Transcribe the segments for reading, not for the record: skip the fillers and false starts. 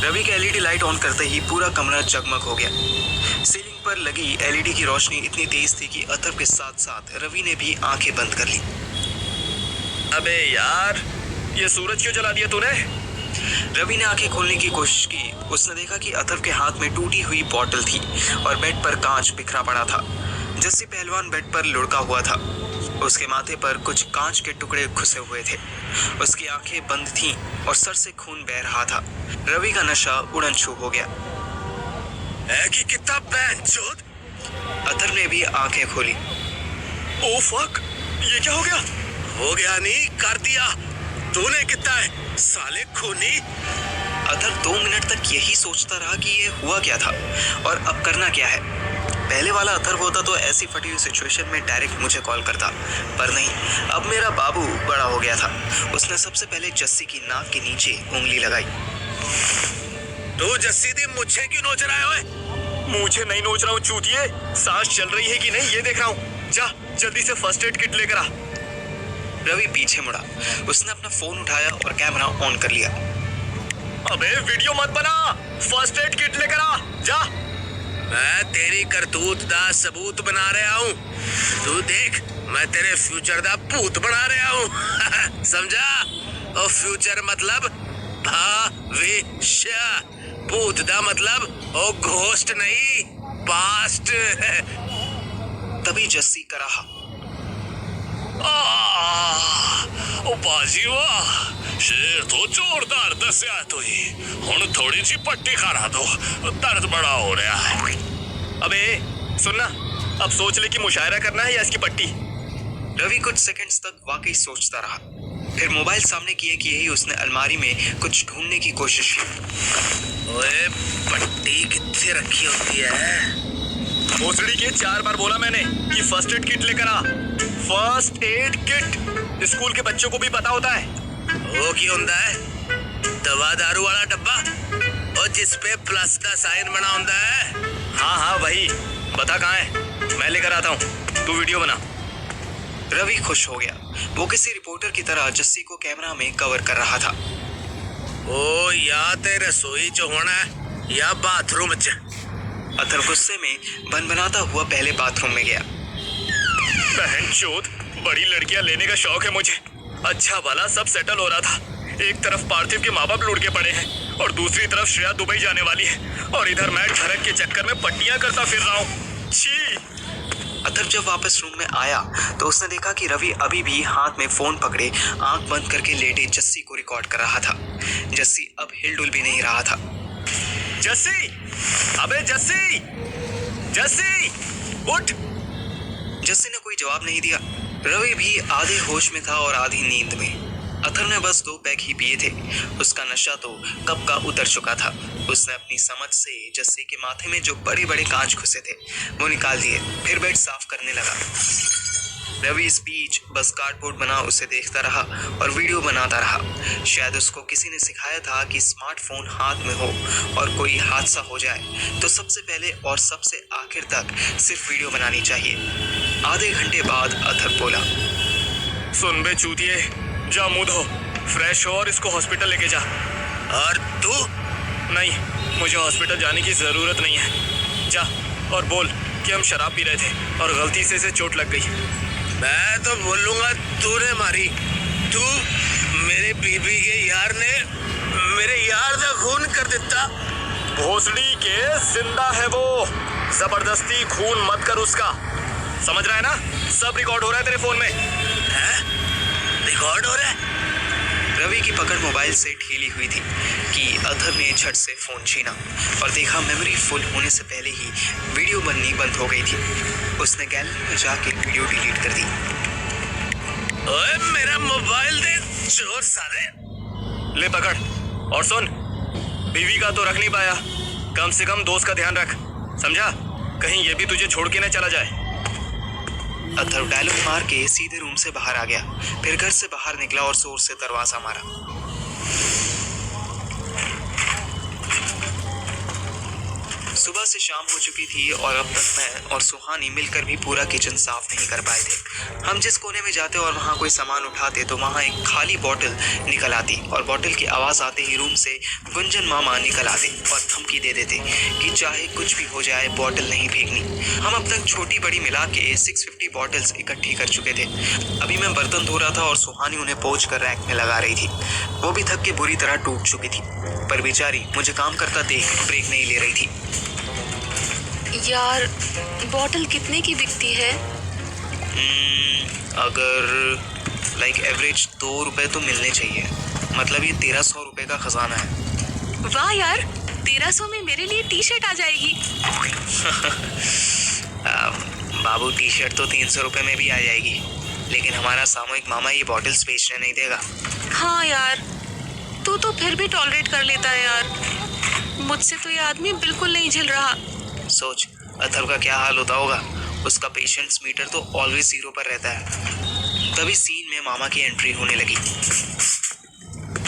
रवि का LED light on करते ही पूरा कमरा जगमग हो गया। सीलिंग पर लगी एलईडी की रोशनी इतनी तेज थी कि अथर्व के साथ साथ रवि ने भी आंखें बंद कर ली। अबे यार, ये सूरज क्यों जला दिया तूने? रवि ने आंखें खोलने की कोशिश की। उसने देखा कि अथर्व के हाथ में टूटी हुई बोतल थी और बेड पर कांच बिखरा पड़ा था। जस्सी पहलवान बेड पर लुढ़का हुआ था। उसके माथे पर कुछ कांच के टुकड़े घुसे हुए थे। उसकी आंखें बंद थीं और सर से खून बह रहा था। रवि का नशा उड़न छू हो गया। कि कितना बेंचोद। अथर्व ने भी आंखें खोली। ओ फक, ये क्या हो गया? हो गया नहीं, कर दिया तूने। कितना है साले खूनी। अथर्व 2 मिनट तक यही सोचता रहा कि ये हुआ क्या था और अब करना क्या है। पहले वाला अथर्व होता तो ऐसी फटी हुई सिचुएशन में डायरेक्ट मुझे कॉल करता, पर नहीं, अब मेरा बाबू बड़ा हो गया था। उसने सबसे पहले जस्सी की नाक के नीचे उंगली लगाई। तू जस्सी दी मुझे क्यों नोच रहा है? मुझे नहीं नोच रहा हूँ चूतिए। सांस चल रही है कि नहीं ये देख रहा हूँ। जा जल्दी से फर्स्ट एड किट लेकर आ। रवि पीछे मुड़ा। उसने अपना फोन उठाया और कैमरा ऑन कर लिया। अबे वीडियो मत बना, फर्स्ट एड किट लेकर आ जा। मैं तेरी करतूत दा सबूत बना रहा हूँ। तू देख, मैं तेरे फ्यूचर दा भूत बना रहा हूँ। समझा? और फ्यूचर मतलब भविष्य, भूत दा मतलब ओ घोस्ट नहीं, पास्ट। तभी जस्सी कराहा। ओ बाजी वाह, शेर तो जोरदार दस्या तुई। हुण थोड़ी सी पट्टी खाना दो, दर्द बड़ा हो रहा है। अबे सुनना, अब सोच ले कि मुशायरा करना है या इसकी पट्टी। रवि कुछ सेकंड्स तक वाकई सोचता रहा। फिर मोबाइल सामने किए कि यही उसने अलमारी में कुछ ढूंढने की कोशिश की। ओए पट्टी कितने रखी होती है? भोसड़ी के 4 बार बोला मैंने कि फर्स्ट एड किट लेकर आ। फर्स्ट एड किट स्कूल के बच्चों को भी पता होता है। वो क्यों होता है? दवा दारू वाला डब्बा और जिसपे प्लस का साइन बना होता है। हाँ हाँ वही, बता कहाँ है, मैं लेकर आता हूँ, तू वीडियो बना। रवि खुश हो गया। वो किसी रिपोर्टर की तरह जस्सी को कैमरा में कवर कर रहा था। ओ या ते रसोई च होना या बाथरूम च। अथर्व गुस्से में बनबनाता हुआ पहले बाथरूम में गया। बहनचोद, बड़ी लड़कियां लेने का शौक है मुझे। अच्छा भला सब सेटल हो रहा था। एक तरफ पार्थिव के माँ बाप लुढ़ के पड़े हैं और दूसरी तरफ श्रेया दुबई जाने वाली है और इधर मैं ठरक के चक्कर में पट्टियां करता फिर रहा हूँ। छी। अथर्व जब वापस रूम में आया तो उसने देखा कि रवि अभी भी हाथ में फोन पकड़े आंख बंद करके लेटे जस्सी को रिकॉर्ड कर रहा था। जस्सी अब हिलडुल भी नहीं रहा था। जस्सी, अबे जस्सी, जस्सी उठ। जस्सी ने कोई जवाब नहीं दिया। रवि भी आधे होश में था और आधी नींद में। अथर्व ने बस 2 पैक ही पिए थे। उसका नशा तो कब का उतर चुका था। उसने अपनी समझ से जस्सी के माथे में जो बड़े बड़े कांच घुसे थे वो निकाल दिए, फिर बेड साफ करने लगा। रवि इस बीच बस कार्डबोर्ड बना उसे देखता रहा और वीडियो बनाता रहा। शायद उसको किसी ने सिखाया था कि स्मार्टफोन हाथ में हो और कोई हादसा हो जाए तो सबसे पहले और सबसे आखिर तक सिर्फ वीडियो बनानी चाहिए। आधे घंटे बाद अथर्व बोला, सुन बे चूतिए, जा मुंह धो, फ्रेश हो और इसको हॉस्पिटल लेके जा। और तू? नहीं, मुझे हॉस्पिटल जाने की जरूरत नहीं है। जा और बोल कि हम शराब पी रहे थे और गलती से इसे चोट लग गई। मैं तो बोलूंगा तूने मारी। तू मेरे बीबी के यार ने मेरे यार का खून कर देता। भोसड़ी के जिंदा है वो, जबरदस्ती खून मत कर उसका, समझ रहा है ना? सब रिकॉर्ड हो रहा है तेरे फोन में। है? रिकॉर्ड हो रहा है? रवि की पकड़ मोबाइल से ढीली हुई थी कि अथर्व ने झट से फोन छीना और देखा मेमोरी फुल होने से पहले ही वीडियो बननी बंद हो गई थी। उसने गैलरी में जाके वीडियो डिलीट कर दी। ओए मेरा मोबाइल दे चोर साले। ले पकड़ और सुन, बीवी का तो रख नहीं पाया, कम से कम दोस्त का ध्यान रख, समझा? कहीं ये भी तुझे छोड़ के न चला जाए। अथर्व डायलॉग मार के सीधे रूम से बाहर आ गया। फिर घर से बाहर निकला और जोर से दरवाजा मारा। सुबह से शाम हो चुकी थी और अब तक मैं और सुहानी मिलकर भी पूरा किचन साफ नहीं कर पाए थे। हम जिस कोने में जाते और वहाँ कोई सामान उठाते तो वहाँ एक खाली बोतल निकल आती और बोतल की आवाज आते ही रूम से गुंजन मामा निकल आते और धमकी दे देते कि चाहे कुछ भी हो जाए बोतल नहीं फेंकनी। हम अब तक छोटी बड़ी मिला के 650 बॉटल्स इकट्ठी कर चुके थे। अभी मैं बर्तन धो रहा था और सुहानी उन्हें पोंछ कर रैक में लगा रही थी। वो भी थक के बुरी तरह टूट चुकी थी, पर बेचारी मुझे काम करता देख ब्रेक नहीं ले रही थी। यार, बॉटल कितने की बिकती है? अगर लाइक एवरेज 2 रुपए तो मिलने चाहिए। मतलब ये 1300 रुपए का खजाना है। वाह यार, 1300 में मेरे लिए टी शर्ट आ जाएगी। बाबू टी शर्ट तो 300 रुपए में भी आ जाएगी, लेकिन हमारा सामूहिक मामा ये बॉटल्स बेचने नहीं देगा। हाँ यार, तू तो फिर भी टॉलरेट कर लेता है यार। मुझसे तो ये आदमी बिल्कुल नहीं झेल रहा। सोच अथर्व का क्या हाल होता होगा। उसका पेशेंट्स मीटर तो ऑलवेज 0 पर रहता है। तभी सीन में मामा की एंट्री होने लगी।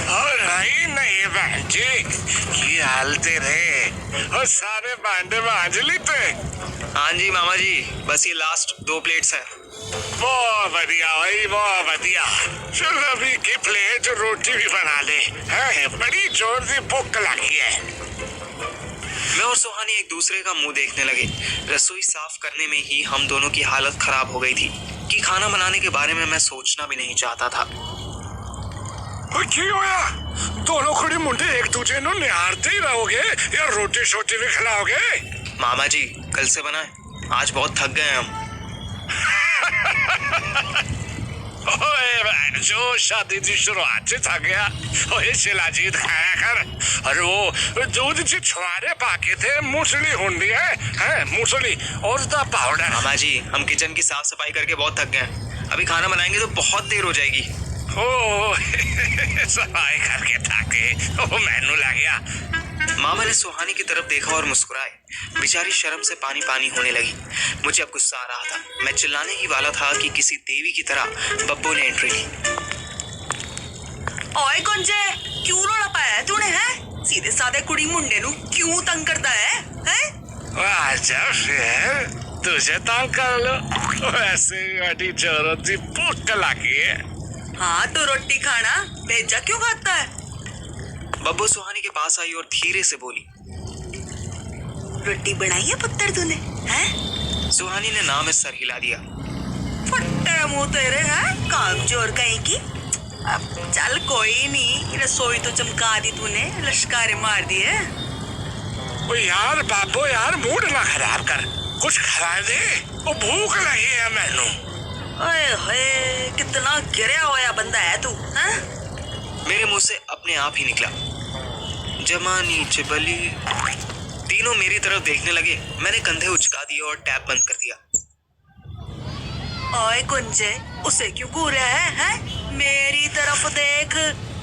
और नहीं बहन जी की हालते रहे और सारे भांडे मांज लेते। हाँ जी मामा जी, बस ये लास्ट 2 प्लेट्स हैं। बहुत बढ़िया भाई, बहुत बढ़िया। चलो अभी की प्लेट रोटी भी बना ले। बड़ी जोर से भूख लगी है। मैं और सुहानी एक दूसरे का मुंह देखने लगे। रसोई साफ करने में ही हम दोनों की हालत खराब हो गई थी कि खाना बनाने के बारे में मैं सोचना भी नहीं चाहता था। की होया? दोनों खड़ी मुंडे एक दूसरे नु निहारते ही रहोगे या रोटी शोटी भी खिलाओगे? मामा जी कल से बनाए, आज बहुत थक गए हम। ओए जो शादी की शुरुआत से थक गया। ओए शिलाजीत खाया कर। और वो दूध से छुआरे पाके थे मूसली हुंडी है मूसली और द पाउडर। मामा जी हम किचन की साफ सफाई करके बहुत थक गए। अभी खाना बनाएंगे तो बहुत देर हो जाएगी। ओ सफाई करके थके ओ मैनू लग गया। मामा ने सुहानी की तरफ देखा और मुस्कुराए। बेचारी शर्म से पानी पानी होने लगी। मुझे अब गुस्सा आ रहा था। मैं चिल्लाने ही वाला था कि किसी देवी की तरह बब्बू ने एंट्री ली। ओए गुंजे, क्यों रोला पाया है तूने? है सीधे साधे कुड़ी मुंडे नु क्यों तंग करता है? आजा फिर तुझे तंग कर लो। वैसे बड़ी जरूरत थी, भूख लगी है। हाँ तो रोटी खाना भेजा क्यों खाता है? बब्बू सुहानी के पास आई और धीरे से बोली, रोटी बनाई है पुत्र तूने? हैं? सुहानी ने नाम में सर हिला दिया। फुट्टे मुंह तेरे हैं, कामचोर कहीं की। अब चल कोई नहीं, रसोई तो चमका दी तूने, लश्कारे मार दिए। ओ यार बाबू यार, मूड ना खराब कर, कुछ खा दे। वो भूख लगी है मैनू। ओए होए, कितना गिरा होया बंदा है तू। हैं? मेरे मुंह से अपने आप ही निकला, जमानी चबली। तीनों मेरी तरफ देखने लगे। मैंने कंधे उचका दिए और टैप बंद कर दिया। ओए गुंजे, उसे क्यों घूर रहा है? हैं? मेरी तरफ देख।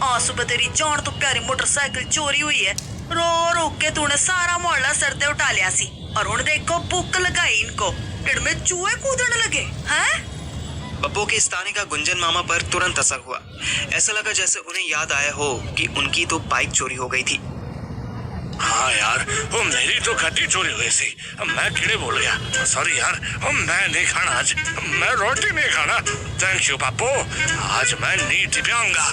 आज सुबह तेरी जान तो प्यारी मोटरसाइकिल चोरी हुई है। रो रो के तूने सारा मोहल्ला सर ते उठा लिया सी और हुण देखो भूख लगाई इनको, ढिड में चूहे कूदने लगे। हैं? बब्बू के इस ताने का गुंजन मामा पर तुरंत असर हुआ। ऐसा लगा जैसे उन्हें याद आया हो कि उनकी तो बाइक चोरी हो गई थी। हाँ यार, वो मेरी तो गड्डी चोरी हुई थी। मैं कीड़े बोल गया। सॉरी यार, मैं नहीं खाना आज। मैं रोटी नहीं खाना। थैंक यू पापू, आज मैं नहीं टिप्यांगा।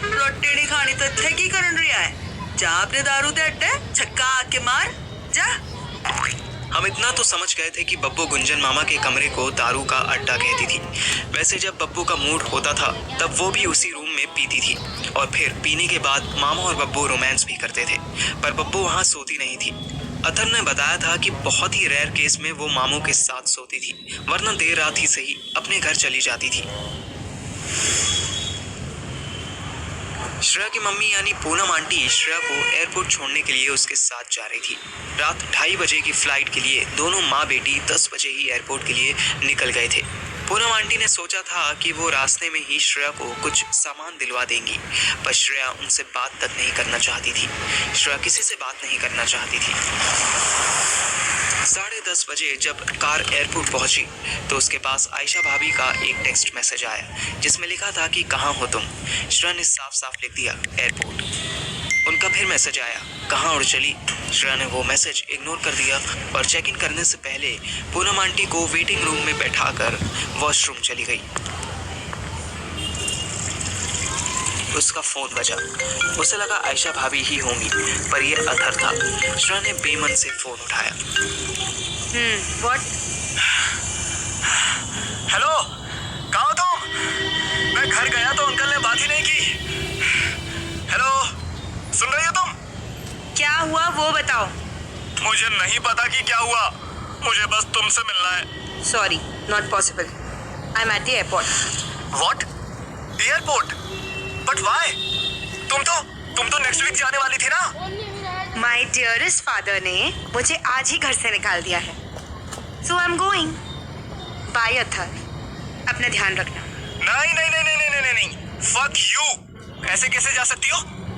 रोटी नहीं खानी तो इत्थे की करन रहा है? जा अपने दारू दे अड्डे छक्का आके मार जा। हम इतना तो समझ गए थे कि बब्बू गुंजन मामा के कमरे को दारू का अड्डा कहती थी। वैसे जब बब्बू का मूड होता था तब वो भी उसी रूम में पीती थी और फिर पीने के बाद मामा और बब्बू रोमांस भी करते थे। पर बब्बू वहाँ सोती नहीं थी। अथर्व ने बताया था कि बहुत ही रेयर केस में वो मामू के साथ सोती थी, वरना देर रात ही सही अपने घर चली जाती थी। श्रेया की मम्मी यानी पूनम आंटी श्रेया को एयरपोर्ट छोड़ने के लिए उसके साथ जा रही थी। रात 2:30 बजे की फ्लाइट के लिए दोनों माँ बेटी 10 बजे ही एयरपोर्ट के लिए निकल गए थे। पूनम आंटी ने सोचा था कि वो रास्ते में ही श्रेया को कुछ सामान दिलवा देंगी, पर श्रेया उनसे बात तक नहीं करना चाहती थी। श्रेया किसी से बात नहीं करना चाहती थी। 10:30 बजे जब कार एयरपोर्ट पहुंची तो उसके पास आयशा भाभी का एक टेक्स्ट मैसेज आया जिसमें लिखा था कि कहाँ हो तुम। श्रेया ने साफ साफ लिख दिया एयरपोर्ट। उनका फिर मैसेज आया, कहाँ उड़ चली। श्रेया ने वो मैसेज इग्नोर कर दिया और चेक इन करने से पहले पूनम आंटी को वेटिंग रूम में बैठाकर वॉशरूम चली गई। उसका फोन बजा। उसे लगा आयशा भाभी ही होंगी, पर ये अथर था। श्रेया ने बेमन से फोन उठाया। व्हाट? हेलो, कहाँ हो तुम? मैं घर गया तो अंकल ने बात ही नहीं की। हेलो, सुन रही हो तुम? क्या हुआ वो बताओ। मुझे नहीं पता कि क्या हुआ, मुझे बस तुमसे मिलना है। Sorry, not possible. I am at the airport. What? Airport? But why? तुम तो नेक्स्ट वीक जाने वाली थी ना? माय डियरेस्ट फादर ने मुझे आज ही घर से निकाल दिया है, so I am going. Bye अथर, अपना ध्यान रखना। नहीं, फक यू। ऐसे कैसे जा सकती हो?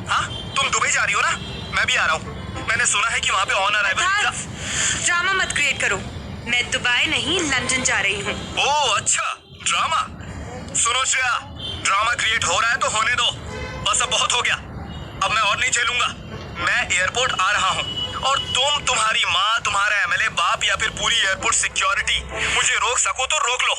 हाँ, तुम दुबई जा रही हो ना? मैं भी आ रहा हूँ। मैंने सुना है कि वहाँ पे ऑन अराइवल। ड्रामा मत क्रिएट करो। मैं दुबई नहीं, लंदन जा रही हूँ। ओह अच्छा, ड्रामा। सुनो श्रेया, ड्रामा क्रिएट हो रहा है तो होने दो। बस अब बहुत हो गया, अब मैं और नहीं झेलूंगा। मैं एयरपोर्ट आ रहा हूँ और तुम्हारी माँ, तुम्हारा एमएलए बाप या फिर पूरी एयरपोर्ट सिक्योरिटी मुझे रोक सको तो रोक लो।